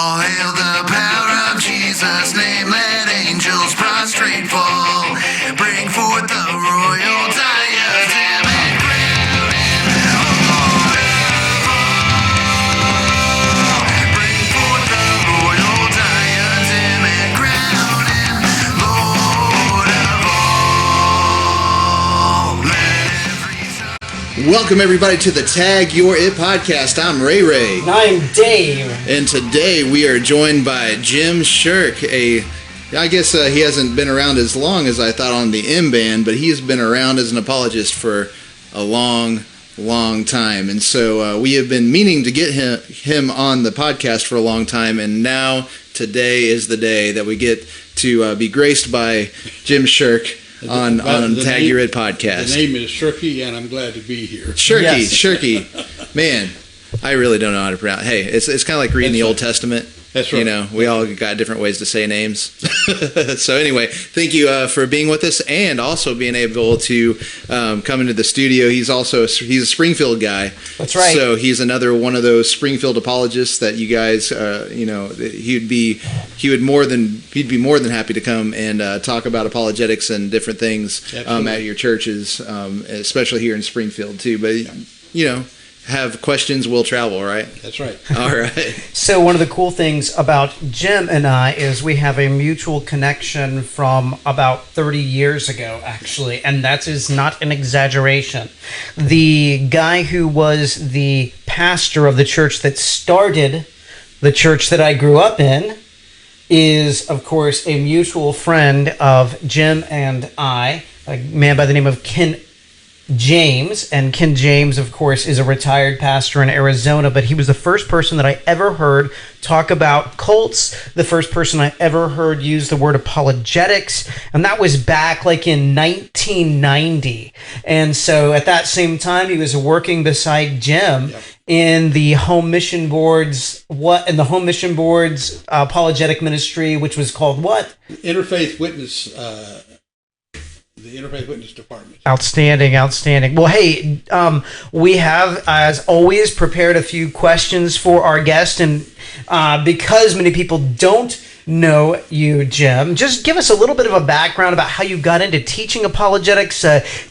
All hail the power of Jesus' name, let angels prostrate fall. Bring forth the royal diadem and crown him Lord of all. Bring forth the royal diadem and crown him Lord of all. Let every tongue... Welcome everybody to the Tag Your It podcast. I'm Ray Ray. And I'm Dave. And today we are joined by Jim Schurke. I guess he hasn't been around as long as I thought on the MBAN, but he's been around as an apologist for a long time. And so we have been meaning to get him on the podcast for a long time, and now today is the day that we get to be graced by Jim Schurke on Tag Your It podcast. The name is Schurke, and I'm glad to be here. Schurke. Man, I really don't know how to pronounce. Hey, it's kind of like reading the Old Testament. That's right. You know, we all got different ways to say names. So anyway, thank you for being with us and also being able to come into the studio. He's a Springfield guy. That's right. So he's another one of those Springfield apologists that you guys, he'd be more than happy to come and talk about apologetics and different things at your churches, especially here in Springfield too. But have questions, we'll travel, right? That's right. All right. So one of the cool things about Jim and I is we have a mutual connection from about 30 years ago, actually, and that is not an exaggeration. The guy who was the pastor of the church that started the church that I grew up in is, of course, a mutual friend of Jim and I, a man by the name of Ken James. And Ken James, of course, is a retired pastor in Arizona, but he was the first person that I ever heard talk about cults, the first person I ever heard use the word apologetics, and that was back like in 1990. And so at that same time, he was working beside Jim in the Home Mission Board's apologetic ministry, which was called what? Interfaith Witness. The Interfaith Witness Department. Outstanding. Well, hey, we have, as always, prepared a few questions for our guest, and because many people don't know you, Jim, just give us a little bit of a background about how you got into teaching apologetics.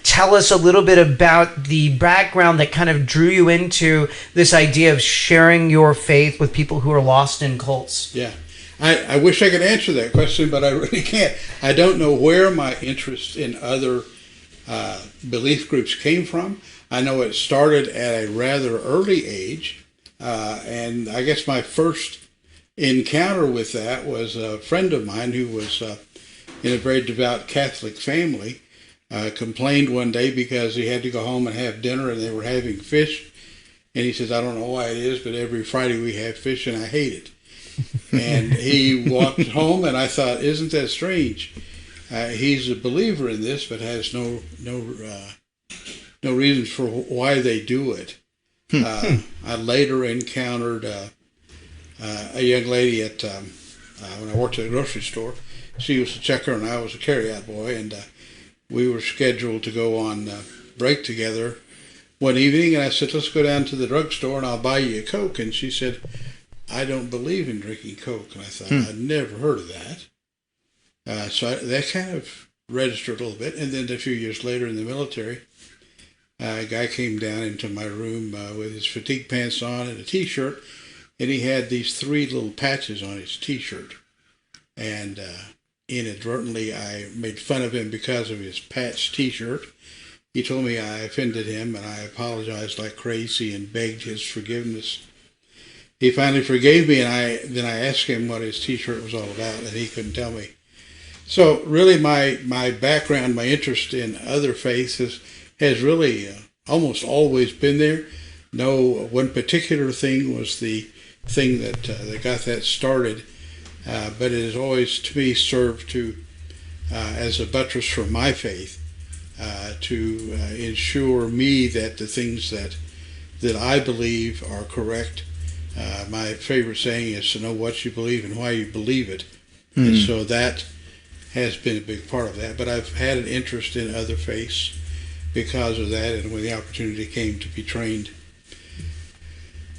Tell us a little bit about the background that kind of drew you into this idea of sharing your faith with people who are lost in cults. Yeah. I wish I could answer that question, but I really can't. I don't know where my interest in other belief groups came from. I know it started at a rather early age, and I guess my first encounter with that was a friend of mine who was in a very devout Catholic family, complained one day because he had to go home and have dinner and they were having fish. And he says, I don't know why it is, but every Friday we have fish and I hate it. And he walked home, and I thought, isn't that strange? He's a believer in this, but has no reasons for why they do it. I later encountered a young lady at when I worked at a grocery store. She was a checker, and I was a carryout boy, and we were scheduled to go on break together one evening. And I said, let's go down to the drugstore, and I'll buy you a Coke. And she said, I don't believe in drinking Coke. And I thought, I'd never heard of that. So that kind of registered a little bit. And then a few years later in the military, a guy came down into my room with his fatigue pants on and a T-shirt, and he had these 3 little patches on his T-shirt. And inadvertently, I made fun of him because of his patched T-shirt. He told me I offended him, and I apologized like crazy and begged his forgiveness. He finally forgave me, and then I asked him what his T-shirt was all about, and he couldn't tell me. So really my background, my interest in other faiths has really almost always been there. No one particular thing was the thing that got that started, but it has always, to me, served to as a buttress for my faith, to ensure me that the things that I believe are correct. My favorite saying is to know what you believe and why you believe it. And so that has been a big part of that. But I've had an interest in other faiths because of that, and when the opportunity came to be trained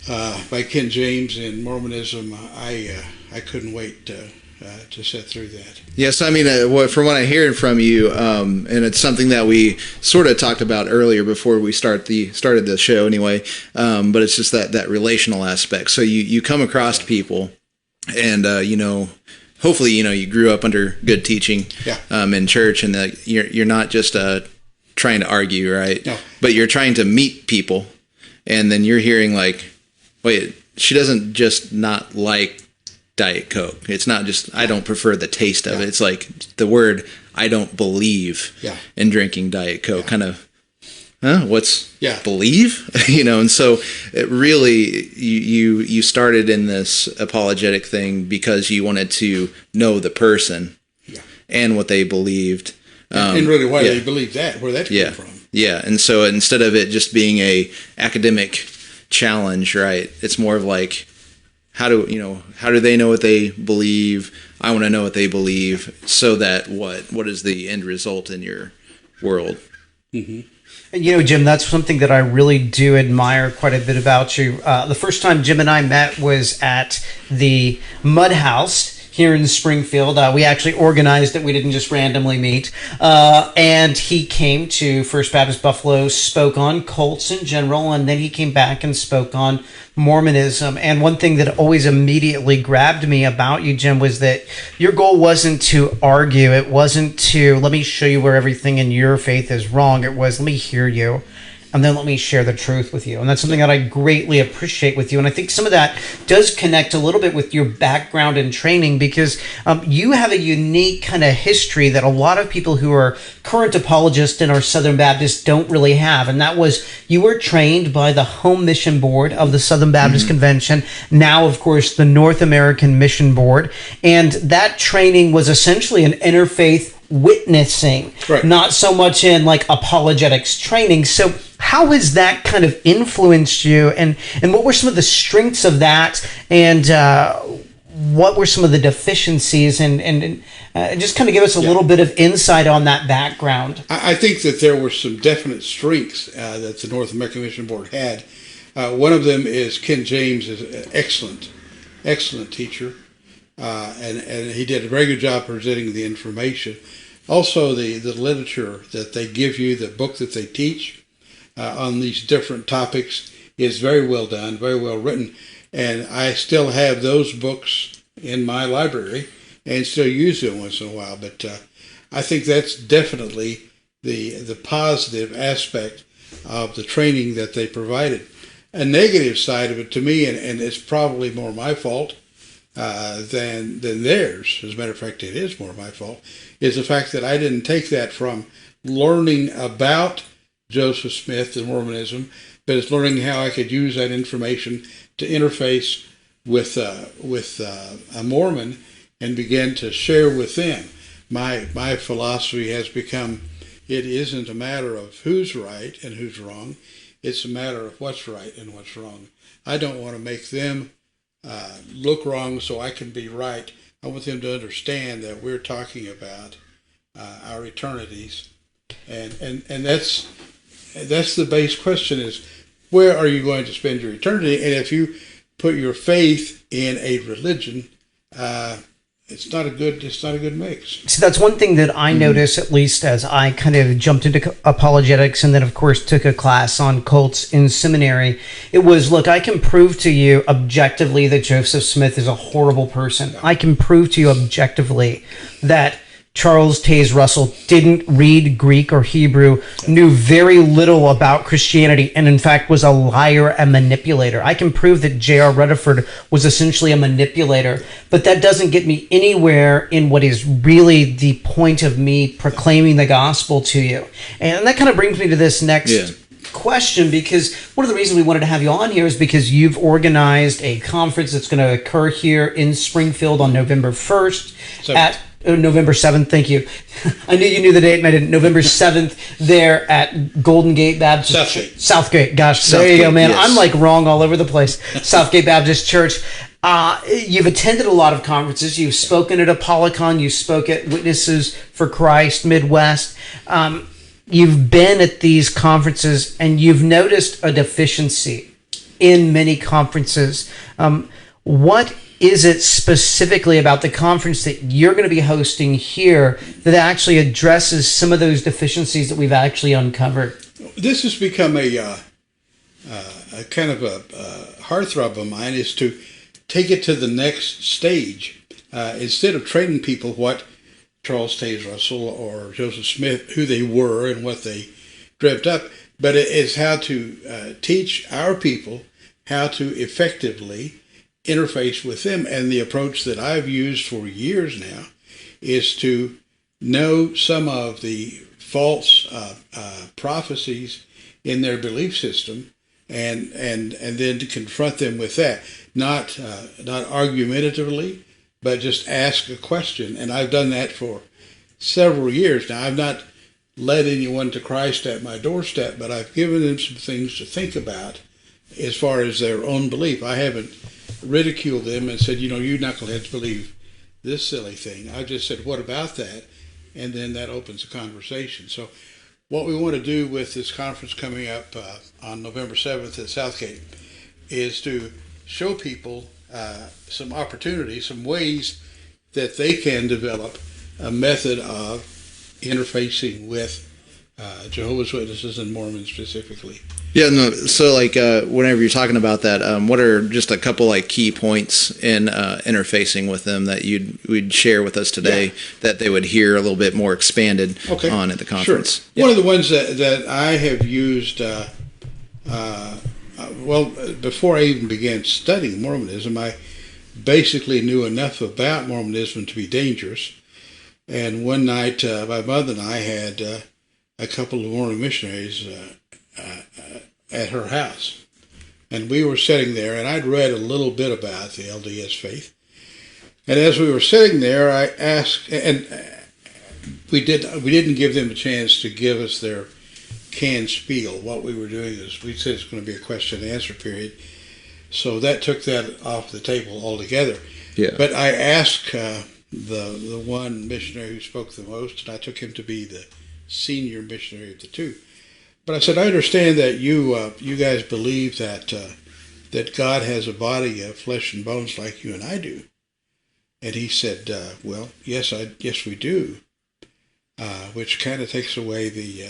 by Ken James in Mormonism, I couldn't wait to sit through that. Yes, I mean, from what I hear from you, and it's something that we sort of talked about earlier before we started the show anyway, but it's just that relational aspect. So you come across people, and hopefully you grew up under good teaching in church, and you're not just trying to argue, right? No. But you're trying to meet people, and then you're hearing like, wait, she doesn't just not like Diet Coke. It's not just I don't prefer the taste of it. It's like the word I don't believe in drinking Diet Coke. Kind of, what's believe? And so it really you started in this apologetic thing because you wanted to know the person and what they believed. And really why they believe that, where that came from. Yeah, and so instead of it just being a academic challenge, right? It's more of like, how do they know what they believe? I want to know what they believe, so that what is the end result in your world? Mm-hmm. And Jim, that's something that I really do admire quite a bit about you. The first time Jim and I met was at the Mud House here in Springfield. We actually organized it. We didn't just randomly meet. And he came to First Baptist Buffalo, spoke on cults in general, and then he came back and spoke on Mormonism. And one thing that always immediately grabbed me about you, Jim, was that your goal wasn't to argue. It wasn't to, let me show you where everything in your faith is wrong. It was, let me hear you, and then let me share the truth with you. And that's something that I greatly appreciate with you. And I think some of that does connect a little bit with your background and training, because you have a unique kind of history that a lot of people who are current apologists in our Southern Baptists don't really have. And that was, you were trained by the Home Mission Board of the Southern Baptist Convention, now, of course, the North American Mission Board. And that training was essentially an interfaith witnessing, not so much in like apologetics training. So how has that kind of influenced you, and what were some of the strengths of that, and what were some of the deficiencies, and just kind of give us a little bit of insight on that background? I think that there were some definite strengths that the North American Mission Board had. One of them is Ken James is an excellent teacher, and he did a very good job presenting the information. Also, the literature that they give you, the book that they teach on these different topics is very well done, very well written. And I still have those books in my library and still use them once in a while. But I think that's definitely the positive aspect of the training that they provided. A negative side of it to me, and it's probably more my fault than theirs, as a matter of fact it is more my fault, is the fact that I didn't take that from learning about Joseph Smith and Mormonism, but it's learning how I could use that information to interface with a Mormon and begin to share with them. My philosophy has become, it isn't a matter of who's right and who's wrong, it's a matter of what's right and what's wrong. I don't want to make them look wrong so I can be right. I want them to understand that we're talking about our eternities, and that's the base question: is where are you going to spend your eternity? And if you put your faith in a religion, it's not a good mix. So that's one thing that I noticed, at least as I kind of jumped into apologetics, and then of course took a class on cults in seminary. It was, look, I can prove to you objectively that Joseph Smith is a horrible person. I can prove to you objectively that Charles Taze Russell didn't read Greek or Hebrew, knew very little about Christianity, and in fact was a liar and manipulator. I can prove that J.R. Rutherford was essentially a manipulator, but that doesn't get me anywhere in what is really the point of me proclaiming the gospel to you. And that kind of brings me to this next question, because one of the reasons we wanted to have you on here is because you've organized a conference that's going to occur here in Springfield on November 1st November 7th, thank you. I knew you knew the date and I didn't. November 7th there at Golden Gate Baptist Southgate. Gosh, there you go, man. Yes. I'm like wrong all over the place. Southgate Baptist Church. You've attended a lot of conferences. You've spoken at Apolicon. You spoke at Witnesses for Christ Midwest. You've been at these conferences and you've noticed a deficiency in many conferences. What is it specifically about the conference that you're going to be hosting here that actually addresses some of those deficiencies that we've actually uncovered? This has become a kind of a heartthrob of mine, is to take it to the next stage. Instead of training people what Charles Taze Russell or Joseph Smith, who they were and what they dreamt up, but it is how to teach our people how to effectively interface with them. And the approach that I've used for years now is to know some of the false prophecies in their belief system, and then to confront them with that, not argumentatively, but just ask a question. And I've done that for several years now. I've not led anyone to Christ at my doorstep, but I've given them some things to think about as far as their own belief. I haven't ridiculed them and said, you knuckleheads believe this silly thing. I just said, what about that? And then that opens a conversation. So what we want to do with this conference coming up on November 7th at Southgate is to show people some opportunities, some ways that they can develop a method of interfacing with Jehovah's Witnesses and Mormons specifically. Yeah, no. So, whenever you're talking about that, what are just a couple key points in interfacing with them that we'd share with us today that they would hear a little bit more expanded on at the conference? Sure. Yeah. One of the ones that I have used, before I even began studying Mormonism, I basically knew enough about Mormonism to be dangerous. And one night, my mother and I had a couple of Mormon missionaries at her house, and we were sitting there, and I'd read a little bit about the LDS faith, and as we were sitting there, I asked, and we didn't give them a chance to give us their canned spiel. What we were doing is we said it's going to be a question and answer period, so that took that off the table altogether. Yeah. But I asked the one missionary who spoke the most, and I took him to be the senior missionary of the two. But I said, I understand that you guys believe that God has a body of flesh and bones like you and I do. And he said, well, yes, we do, which kind of takes away the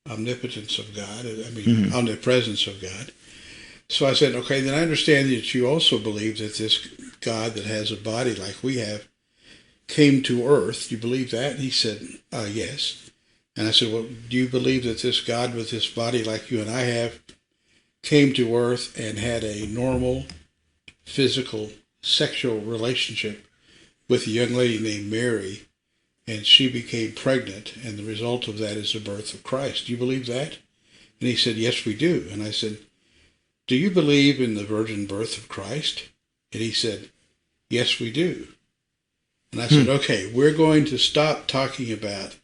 omnipotence of God, omnipresence of God. So I said, okay, then I understand that you also believe that this God that has a body like we have came to earth. You believe that? And he said, yes. And I said, well, do you believe that this God with this body like you and I have came to earth and had a normal, physical, sexual relationship with a young lady named Mary, and she became pregnant, and the result of that is the birth of Christ? Do you believe that? And he said, yes, we do. And I said, do you believe in the virgin birth of Christ? And he said, yes, we do. And I said, okay, we're going to stop talking about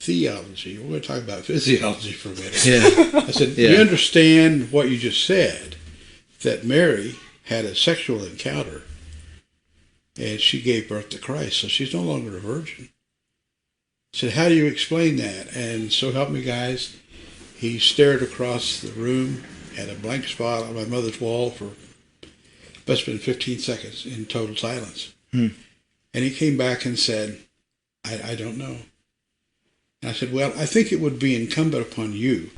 theology. We're going to talk about physiology for a minute. Yeah. I said, you understand what you just said, that Mary had a sexual encounter and she gave birth to Christ, so she's no longer a virgin. I said, how do you explain that? And so help me, guys, he stared across the room at a blank spot on my mother's wall for must have been 15 seconds in total silence. And he came back and said, I don't know. And I said, well, I think it would be incumbent upon you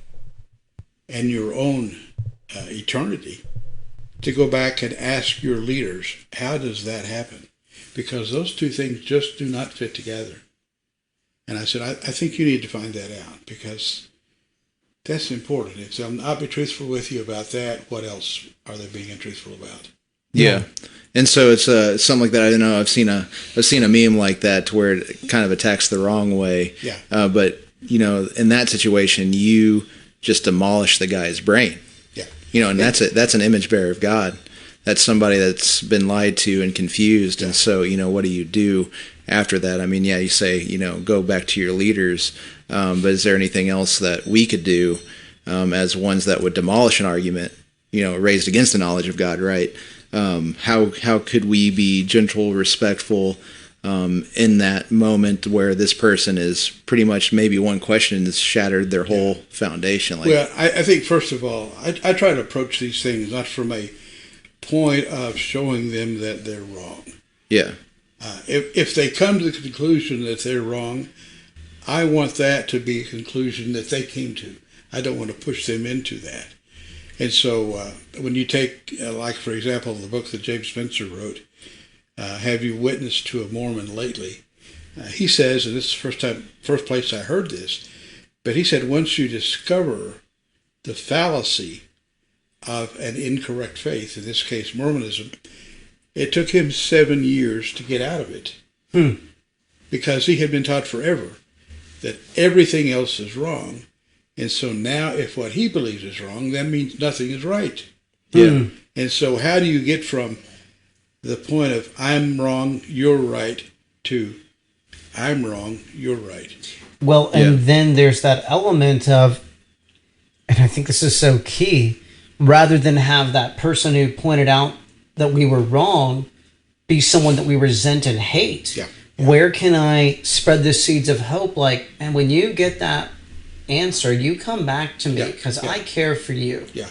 and your own eternity to go back and ask your leaders, how does that happen? Because those two things just do not fit together. And I said, I think you need to find that out, because that's important. If they'll not be truthful with you about that, what else are they being untruthful about? Yeah. And so it's something like that. I don't know. I've seen a meme like that to where it kind of attacks the wrong way. Yeah. But in that situation, you just demolish the guy's brain. Yeah. And that's an image bearer of God. That's somebody that's been lied to and confused. Yeah. And so, what do you do after that? I mean, you say, go back to your leaders. But is there anything else that we could do as ones that would demolish an argument, raised against the knowledge of God, right? How could we be gentle, respectful, in that moment where this person is pretty much maybe one question has shattered their whole foundation. Like, well, I think first of all, I try to approach these things not from a point of showing them that they're wrong. yeah, If they come to the conclusion that they're wrong, I want that to be a conclusion that they came to. I don't want to push them into that. And so when you take, like, for example, the book that James Spencer wrote, Have You Witnessed to a Mormon Lately? He says, and this is the first place I heard this, but he said once you discover the fallacy of an incorrect faith, in this case Mormonism, it took him 7 years to get out of it. Because he had been taught forever that everything else is wrong. And so now if what he believes is wrong, that means nothing is right. yeah, And so how do you get from the point of I'm wrong, you're right, to I'm wrong, you're right? Well, and then there's that element of, and I think this is so key, rather than have that person who pointed out that we were wrong be someone that we resent and hate. Yeah. Where can I spread the seeds of hope? Like, and when you get that answer, you come back to me because I care for you. Yeah.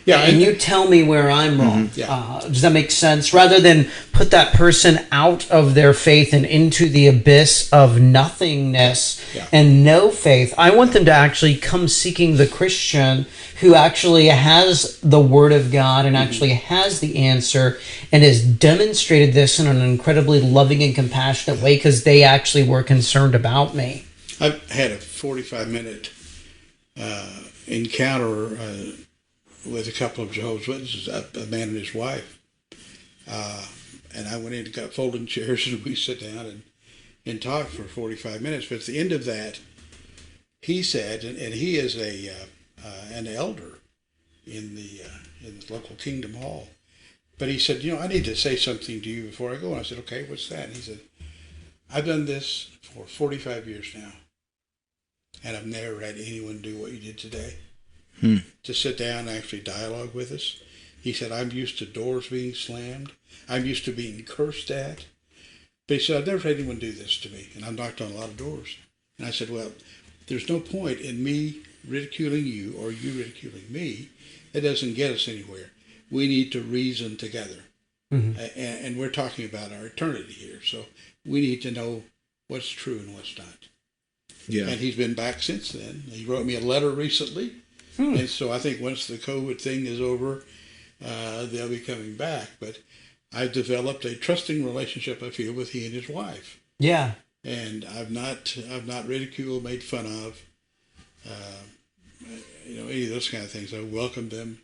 Yeah, And you tell me where I'm wrong. Yeah. Does that make sense? Rather than put that person out of their faith and into the abyss of nothingness and no faith, I want them to actually come seeking the Christian who actually has the Word of God and actually has the answer and has demonstrated this in an incredibly loving and compassionate way because they actually were concerned about me. I've had a 45-minute encounter with a couple of Jehovah's Witnesses, a man and his wife. And I went in and got folding chairs and we sat down and talked for 45 minutes. But at the end of that, he said, and he is an elder in the local Kingdom Hall. But he said, I need to say something to you before I go. And I said, okay, what's that? And he said, I've done this for 45 years now. And I've never had anyone do what you did today. To sit down and actually dialogue with us. He said, I'm used to doors being slammed. I'm used to being cursed at. But he said, I've never had anyone do this to me. And I've knocked on a lot of doors. And I said, well, there's no point in me ridiculing you or you ridiculing me. It doesn't get us anywhere. We need to reason together. And we're talking about our eternity here. So we need to know what's true and what's not. yeah, And he's been back since then. He wrote me a letter recently. And so I think once the COVID thing is over, they'll be coming back. But I've developed a trusting relationship, I feel, with he and his wife. Yeah. And I've not ridiculed, made fun of, any of those kind of things. I welcome them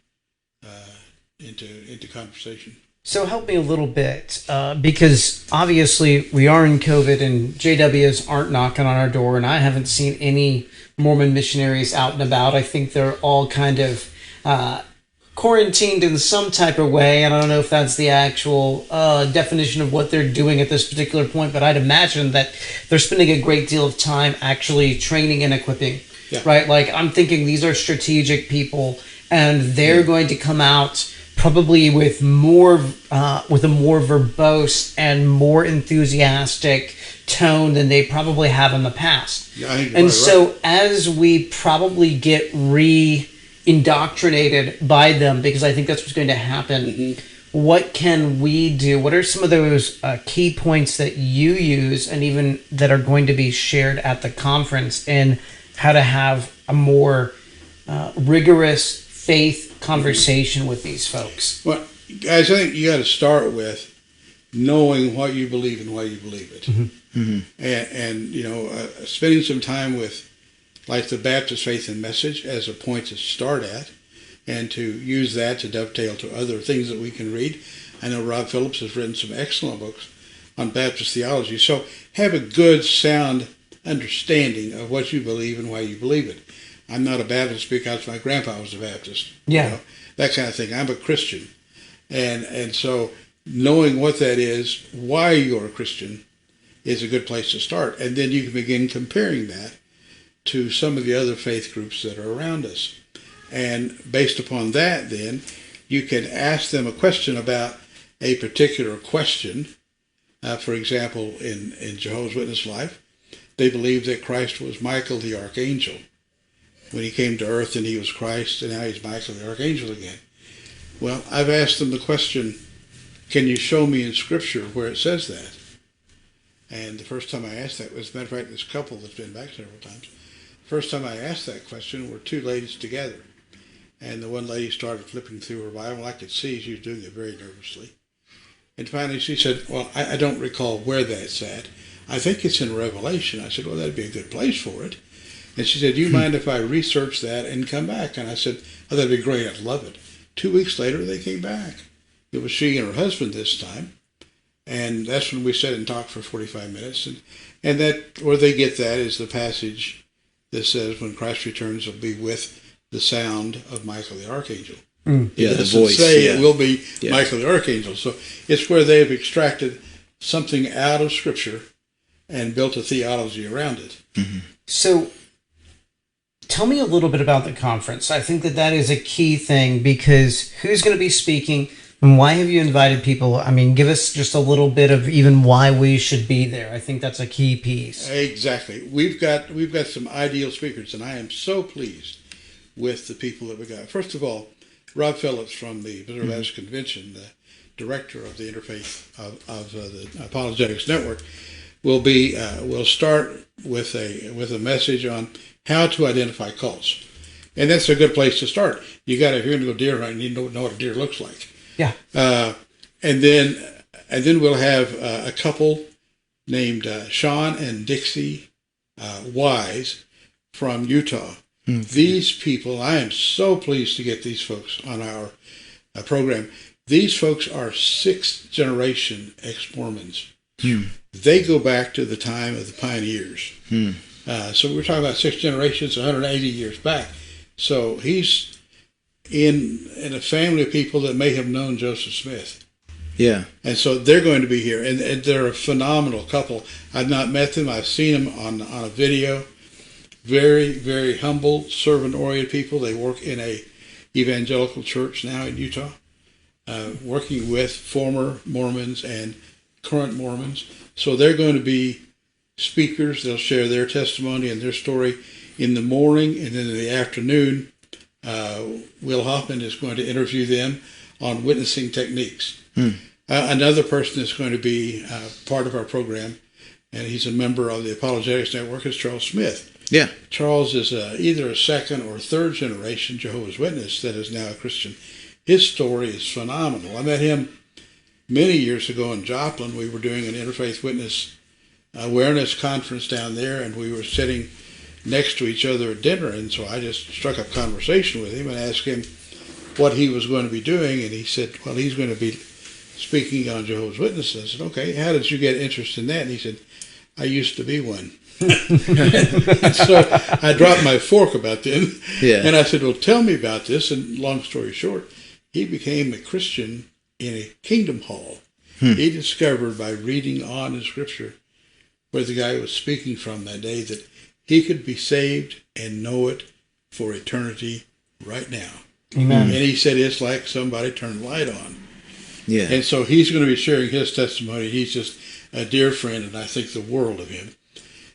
into conversation. So help me a little bit, because obviously we are in COVID and JWs aren't knocking on our door, and I haven't seen any Mormon missionaries out and about. I think they're all kind of quarantined in some type of way, and I don't know if that's the actual definition of what they're doing at this particular point, but I'd imagine that they're spending a great deal of time actually training and equipping, right? Like, I'm thinking these are strategic people, and they're going to come out probably with a more verbose and more enthusiastic tone than they probably have in the past. Yeah, I think and you're so right. as we probably get indoctrinated by them, because I think that's what's going to happen, what can we do? What are some of those key points that you use and even that are going to be shared at the conference in how to have a more rigorous faith conversation with these folks? Well, guys, I think you got to start with knowing what you believe and why you believe it. And spending some time with, like, the Baptist Faith and Message as a point to start at, and to use that to dovetail to other things that we can read. I know Rob Phillips has written some excellent books on Baptist theology. So have a good, sound understanding of what you believe and why you believe it. I'm not a Baptist because my grandpa was a Baptist. Yeah. That kind of thing. I'm a Christian. And so knowing what that is, why you're a Christian, is a good place to start. And then you can begin comparing that to some of the other faith groups that are around us. And based upon that, then, you can ask them a question about a particular question For example, in Jehovah's Witness life, they believe that Christ was Michael the Archangel when he came to earth, and he was Christ, and now he's Michael the Archangel again. Well, I've asked them the question, can you show me in Scripture where it says that? And the first time I asked that was, as a matter of fact, this couple that's been back several times, the first time I asked that question were two ladies together. And the one lady started flipping through her Bible. I could see she was doing it very nervously. And finally she said, well, I don't recall where that's at. I think it's in Revelation. I said, well, that'd be a good place for it. And she said, do you mind if I research that and come back? And I said, oh, that'd be great. I'd love it. 2 weeks later, they came back. It was she and her husband this time. And that's when we sat and talked for 45 minutes. And that, where they get that is the passage that says when Christ returns, will be with the sound of Michael the Archangel. Yeah, It the doesn't voice. say Yeah. it will be Michael the Archangel. So it's where they've extracted something out of Scripture and built a theology around it. So tell me a little bit about the conference. I think that is a key thing, because who's going to be speaking and why have you invited people? I mean, give us just a little bit of even why we should be there. I think that's a key piece. Exactly. We've got some ideal speakers, and I am so pleased with the people that we got. First of all, Rob Phillips from the Missouri Baptist Convention, the director of the interfaith of the Apologetics Network, will start with a message on how to identify cults, and that's a good place to start. If you're going to go deer hunting, you need to know what a deer looks like. Yeah. And then we'll have a couple named Sean and Dixie Wise from Utah. These people, I am so pleased to get these folks on our program. These folks are sixth generation ex-Mormons. They go back to the time of the pioneers. So we're talking about 6 generations, 180 years back. So he's in a family of people that may have known Joseph Smith. Yeah. And so they're going to be here. And they're a phenomenal couple. I've not met them. I've seen them on a video. Very, very humble, servant-oriented people. They work in a evangelical church now in Utah, working with former Mormons and current Mormons. So they're going to be speakers. They'll share their testimony and their story in the morning, and then in the afternoon, Will Hoffman is going to interview them on witnessing techniques. Another person that's going to be part of our program, and he's a member of the Apologetics Network, is Charles Smith. Yeah. Charles is either a second or third generation Jehovah's Witness that is now a Christian. His story is phenomenal. I met him many years ago in Joplin. We were doing an interfaith witness awareness conference down there, and we were sitting next to each other at dinner, and so I just struck up conversation with him and asked him what he was going to be doing, and he said, well, he's going to be speaking on Jehovah's Witnesses. I said, okay, how did you get interested in that? And he said, I used to be one. So I dropped my fork about them, and I said, well, tell me about this. And long story short, he became a Christian in a kingdom hall. He discovered by reading on in Scripture where the guy was speaking from that day that he could be saved and know it for eternity right now. Amen. And he said it's like somebody turned the light on. Yeah. And so he's going to be sharing his testimony. He's just a dear friend, and I think the world of him.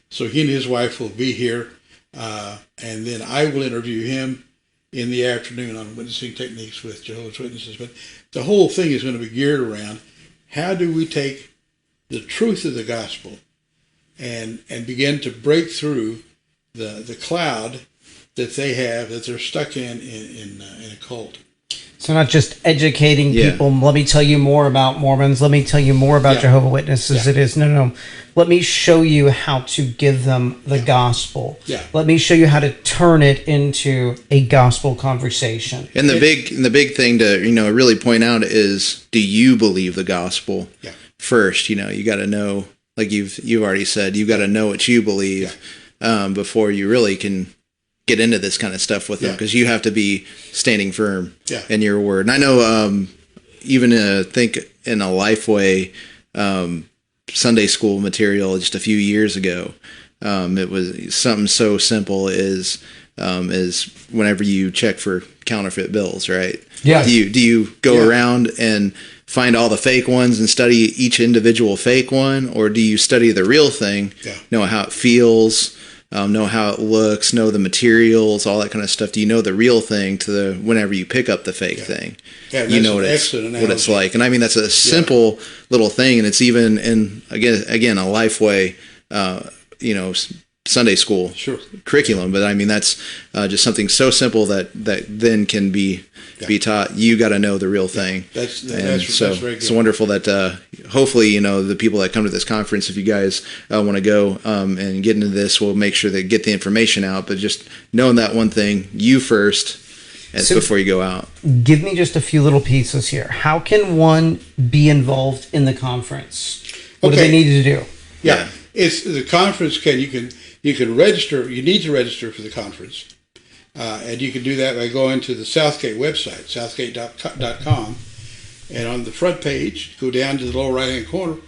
So he and his wife will be here, and then I will interview him in the afternoon on witnessing techniques with Jehovah's Witnesses. But the whole thing is going to be geared around how do we take the truth of the gospel and begin to break through the cloud that they have, that they're stuck in a cult. So not just educating people, let me tell you more about Mormons, let me tell you more about Jehovah's Witnesses. It is, no. Let me show you how to give them the gospel. Let me show you how to turn it into a gospel conversation. And the big thing to really point out is, do you believe the gospel first? You got to know, like you've already said, you've got to know what you believe before you really can get into this kind of stuff with them, because you have to be standing firm in your word. And I know even think in a Lifeway Sunday school material just a few years ago, it was something so simple as whenever you check for counterfeit bills, right? Do you go around and find all the fake ones and study each individual fake one, or do you study the real thing, know how it feels, know how it looks, know the materials, all that kind of stuff? Do you know the real thing whenever you pick up the fake thing? Yeah, you know what it's like. And I mean, that's a simple little thing, and it's even in again a Lifeway, Sunday school curriculum. But I mean, that's just something so simple that then can be taught. You got to know the real thing. That's very good. It's wonderful that hopefully the people that come to this conference, if you guys want to go and get into this, we'll make sure they get the information out. But just knowing that one thing, you first. Before you go out. Give me just a few little pieces here. How can one be involved in the conference? What do they need to do? Yeah. It's the conference. You can register. You need to register for the conference, and you can do that by going to the Southgate website, southgate.com, and on the front page, go down to the lower right-hand corner.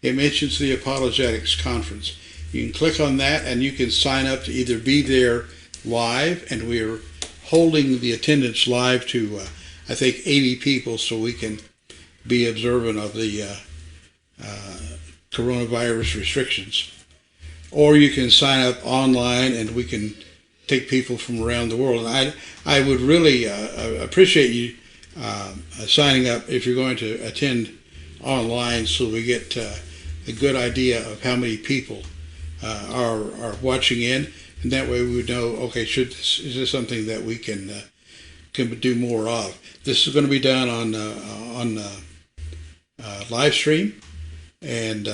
It mentions the Apologetics conference. You can click on that, and you can sign up to either be there live, and we're holding the attendance live to, I think, 80 people, so we can be observant of the coronavirus restrictions. Or you can sign up online, and we can take people from around the world. And I would really appreciate you signing up if you're going to attend online, so we get a good idea of how many people are watching in. And that way we would know, okay, is this something that we can do more of? This is going to be done on live stream, and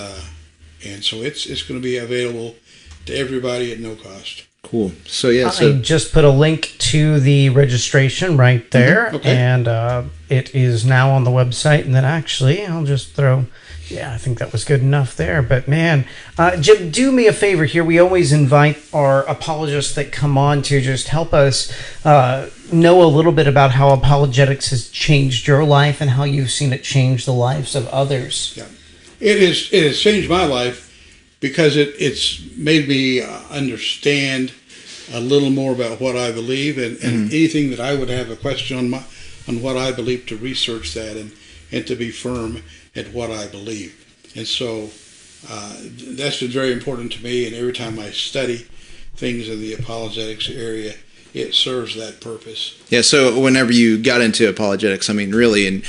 so it's going to be available to everybody at no cost. Cool. So I just put a link to the registration right there, and it is now on the website. And then actually, I'll just throw. Yeah, I think that was good enough there. But man, Jim, do me a favor here. We always invite our apologists that come on to just help us know a little bit about how apologetics has changed your life and how you've seen it change the lives of others. Yeah, it has changed my life because it's made me understand a little more about what I believe, and anything that I would have a question on what I believe, to research that and to be firm at what I believe. And so that's been very important to me, and every time I study things in the apologetics area, it serves that purpose. Yeah, so whenever you got into apologetics, I mean, really, and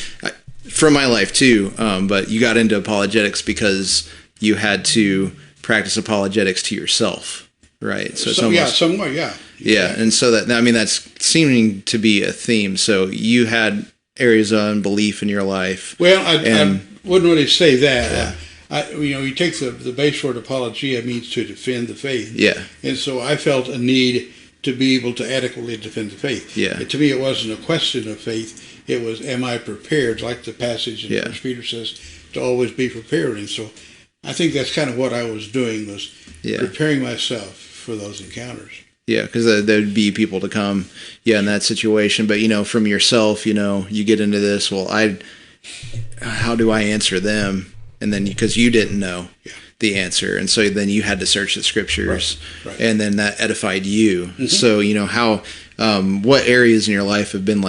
from my life too, but you got into apologetics because you had to practice apologetics to yourself, right? So it's somewhat. Yeah, and so that's seeming to be a theme. So you had areas of unbelief in your life. Well, I wouldn't really say that. You take the base word apologia means to defend the faith. Yeah. And so I felt a need to be able to adequately defend the faith. Yeah. To me, it wasn't a question of faith. It was, am I prepared? Like the passage in 1 Peter says, to always be prepared. And so I think that's kind of what I was doing, was preparing myself for those encounters. Yeah, because there'd be people to come, in that situation. But, from yourself, you get into this, how do I answer them? And then, because you didn't know the answer. And so then you had to search the scriptures. Right. And then that edified you. Mm-hmm. So, how, what areas in your life have been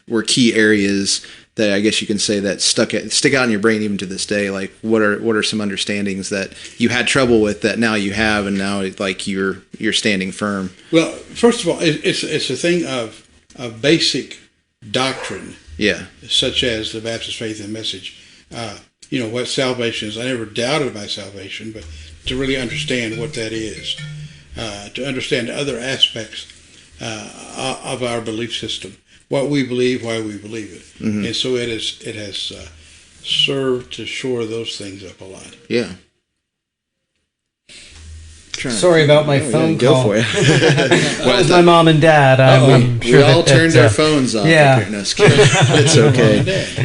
were key areas that I guess you can say that stick out in your brain even to this day? Like, what are some understandings that you had trouble with that now you have, and now you're standing firm? Well, first of all, it's a thing of basic doctrine, such as the Baptist faith and message. What salvation is. I never doubted my salvation, but to really understand what that is, to understand other aspects of our belief system. What we believe, why we believe it. Mm-hmm. And so it has served to shore those things up a lot. Yeah. Sorry about my phone call. Go for it. That was my mom and dad. I'm sure we all turned our phones off. Yeah. It's okay.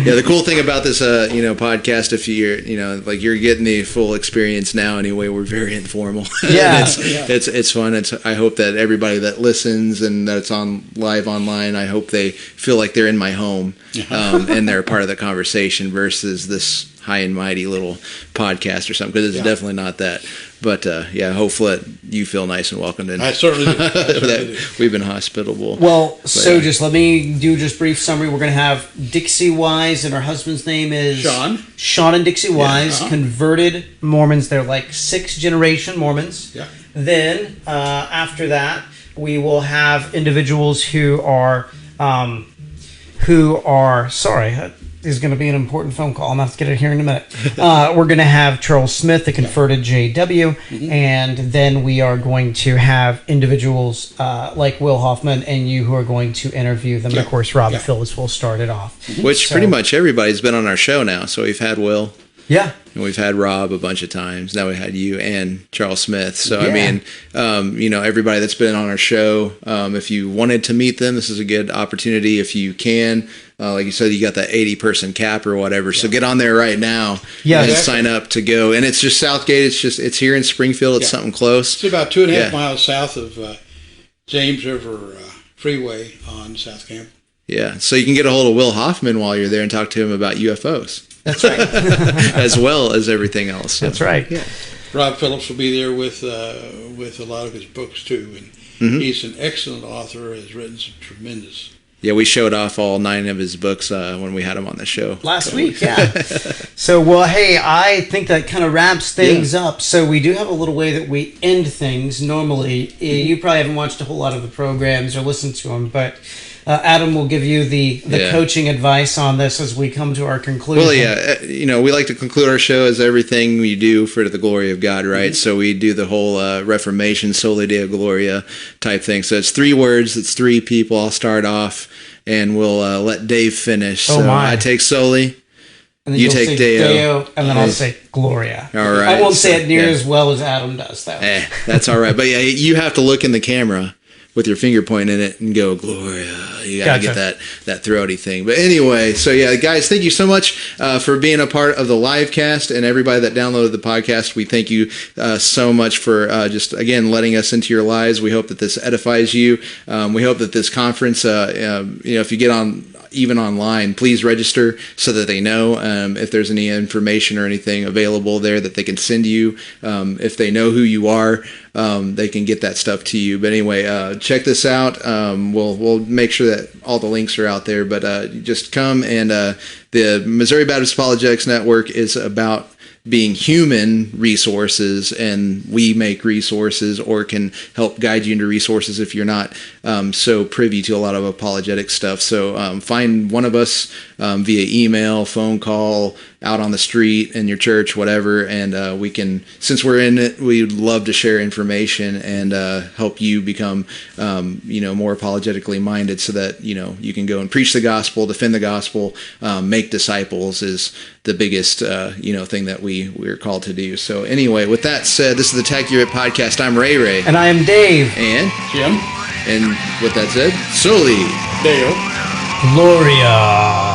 Yeah, the cool thing about this, podcast, if you're getting the full experience now anyway, we're very informal. Yeah. It's fun. I hope that everybody that listens and that's on live online, I hope they feel like they're in my home, and they're a part of the conversation versus this high and mighty little podcast or something, because it's definitely not that. But hopefully you feel nice and welcomed in. I certainly do. We've been hospitable. Well, just let me do just brief summary. We're going to have Dixie Wise, and her husband's name is Sean and Dixie Wise, converted Mormons. They're like 6th generation Mormons. Yeah. Then after that, we will have individuals who are sorry. There's going to be an important phone call. I'm going to have to get it here in a minute. We're going to have Charles Smith, the converted JW, and then we are going to have individuals like Will Hoffman and you who are going to interview them. And of course, Rob and Phyllis will start it off. Which pretty much everybody's been on our show now. So we've had Will. Yeah. And we've had Rob a bunch of times. Now we had you and Charles Smith. So, I mean, everybody that's been on our show, if you wanted to meet them, this is a good opportunity. If you can, like you said, you got that 80-person cap or whatever. So get on there right now and sign up to go. And it's just Southgate. It's here in Springfield. It's something close. It's about 2.5 miles south of James River Freeway on South Camp. Yeah. So you can get a hold of Will Hoffman while you're there and talk to him about UFOs. That's right. As well as everything else. So. That's right. Yeah. Rob Phillips will be there with a lot of his books too, and he's an excellent author. Has written some tremendous. Yeah, we showed off all 9 of his books when we had him on the show last week. Yeah. So, well, hey, I think that kind of wraps things up. So we do have a little way that we end things. Normally, you probably haven't watched a whole lot of the programs or listened to them, but. Adam will give you the coaching advice on this as we come to our conclusion. Well, we like to conclude our show as everything we do for the glory of God, right? So we do the whole Reformation, Soli Deo Gloria type thing. So it's 3 words, it's 3 people. I'll start off, and we'll let Dave finish. So I take Soli. And then you take Deo, and then I'll say Gloria. All right. I won't say it near as well as Adam does, though. That's all right. But you have to look in the camera with your finger pointing in it and go, Gloria. You got to get that throaty thing. But anyway, so guys, thank you so much for being a part of the live cast, and everybody that downloaded the podcast. We thank you so much for just, again, letting us into your lives. We hope that this edifies you. We hope that this conference, if you get on, even online, please register so that they know if there's any information or anything available there that they can send you. If they know who you are, they can get that stuff to you. But anyway, check this out. We'll make sure that all the links are out there. But just come, and the Missouri Baptist Apologetics Network is about being human resources, and we make resources or can help guide you into resources if you're not so privy to a lot of apologetic stuff. So find one of us via email, phone call, out on the street, in your church, whatever, and we can, since we're in it, we'd love to share information and help you become more apologetically minded, so that you can go and preach the gospel, defend the gospel, make disciples is the biggest thing that we're called to do. So anyway, with that said, this is the Accurate Podcast. I'm Ray, and I am Dave, and Jim, and with that said, Soli Deo Gloria.